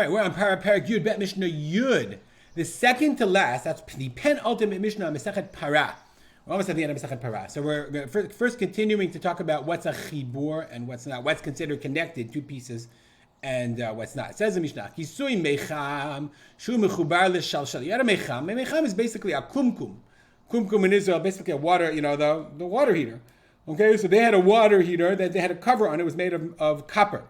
right, we're on Parah Yud, Bet Mishnah Yud. The second to last, that's the penultimate Mishnah, Masechet Parah. We're almost at the end of Masechet Parah. So we're first continuing to talk about what's a chibur and what's not, what's considered connected, two pieces, and what's not. It says in Mishnah, Kisui mecham, shu mechubar l'shalshal. You had a mecham. A mecham is basically a kumkum. Kumkum in Israel, basically a water, the water heater. Okay, so they had a water heater that they had a cover on. It was made of copper.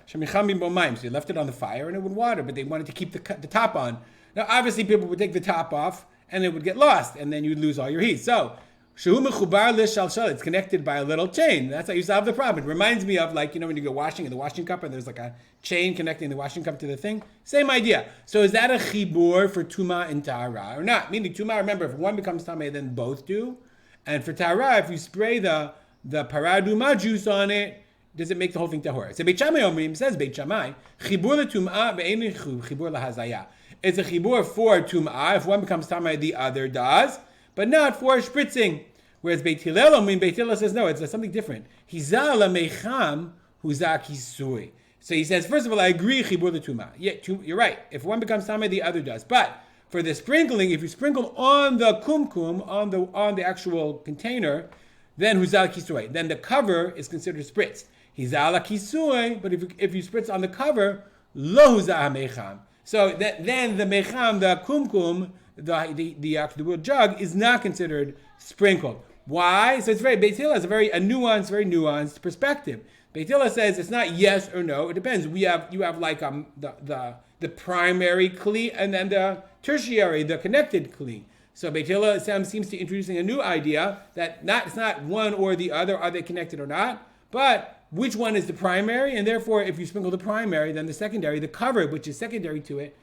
So they left it on the fire and it would water, but they wanted to keep the top on. Now, obviously, people would take the top off and it would get lost, and then you'd lose all your heat. So, it's connected by a little chain. That's how you solve the problem. It reminds me of when you go washing in the washing cup and there's like a chain connecting the washing cup to the thing. Same idea. So is that a chibur for tuma and tahara or not? Meaning tuma, remember, if one becomes tameh, then both do. And for tahara, if you spray the paraduma juice on it, does it make the whole thing tahor? So Beit Shammai Omrim says Beit Shammai chibur letumah be'ein chibur lahazaya. It's a chibur for tumah. If one becomes tameh, the other does, but not for spritzing. Whereas Beit Hillel Omrim, Beit Hillel says no, it's something different. Hizah lamecham huzah kisui. So he says, first of all, I agree chibur letumah. Yeah, you're right. If one becomes tameh, the other does. But for the sprinkling, if you sprinkle on the kumkum on the actual container, then huzah kisui. Then the cover is considered spritzed. Hizala kisui, but if you spritz on the cover, lo huzah mecham. So then the mecham, the kumkum, the jug is not considered sprinkled. Why? So it's Beit Hillel has a very nuanced perspective. Beit Hillel says it's not yes or no. It depends. You have like the primary kli and then the tertiary, the connected kli. So Beit Hillel seems to be introducing a new idea that it's not one or the other. Are they connected or not? But which one is the primary? And therefore, if you sprinkle the primary, then the secondary, the cover, which is secondary to it,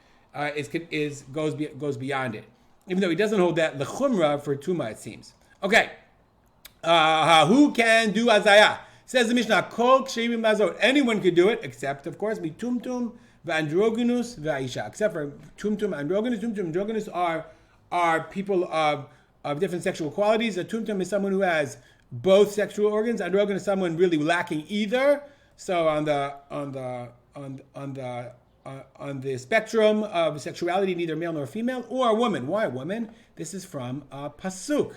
goes beyond it. Even though he doesn't hold that lechumra for tuma, it seems. Okay, who can do azaya? Says the Mishnah, kol ksherim lazot. Anyone could do it, except of course mitumtum v'androginus v'aisha. Except for tumtum androginus. Tumtum and androginus are people of different sexual qualities. A tumtum is someone who has both sexual organs. Androgen is someone really lacking either. So on the spectrum of sexuality, neither male nor female, or a woman. Why a woman? This is from pasuk.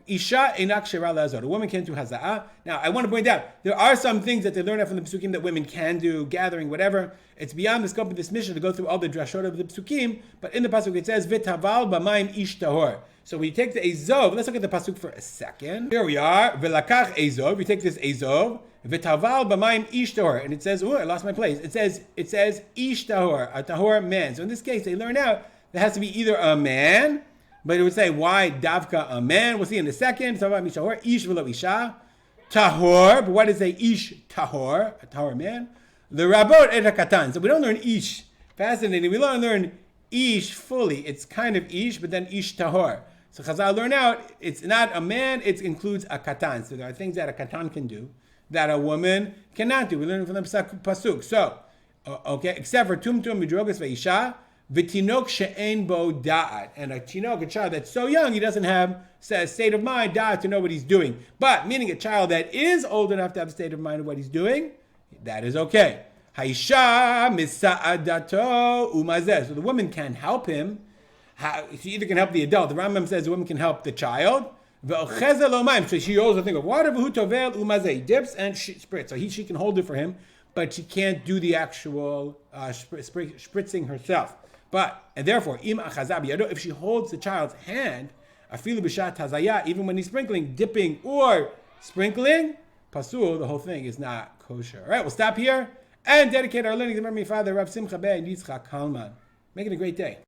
Isha enak shera lazor. A woman can't do haza'ah. Now, I want to point out, there are some things that they learn out from the psukim that women can do, gathering, whatever. It's beyond the scope of this mission to go through all the drashot of the psukim, but in the pasuk it says, v'taval b'mayim ish tahor. So we take the ezov. Let's look at the pasuk for a second. Here we are. V'lakach ezov. We take this ezov. V'taval b'mayim ish tahor. And it says, I lost my place. It says ish tahor, a tahor man. So in this case, they learn out there has to be either a man, but it would say, why davka a man? We'll see in a second. So about mishahor, ish v'lo isha. Tahor, but what is a ish tahor? A tahor man. The rabot et hakatan. So we don't learn ish. Fascinating. We don't learn ish fully. It's kind of ish, but then ish tahor. So Chazal learn out, it's not a man, it includes a katan. So there are things that a katan can do that a woman cannot do. We learn from the pasuk. So, except for tumtum midrogas veisha, v'tinok she'en bo da'at. And a child that's so young, he doesn't have a state of mind, da'at, to know what he's doing. But, meaning a child that is old enough to have a state of mind of what he's doing, that is okay. Haisha misa'adato umazeh. So the woman can help him. She either can help the adult. The Rambam says the woman can help the child. So she holds a thing of water. He dips and she spritz. So she can hold it for him, but she can't do the actual spritzing herself. And therefore, if she holds the child's hand, even when he's sprinkling, dipping or sprinkling, pasul, the whole thing is not kosher. All right, we'll stop here and dedicate our learning to memory of Father Rav Simcha ben Yitzchak Kalman. Make it a great day.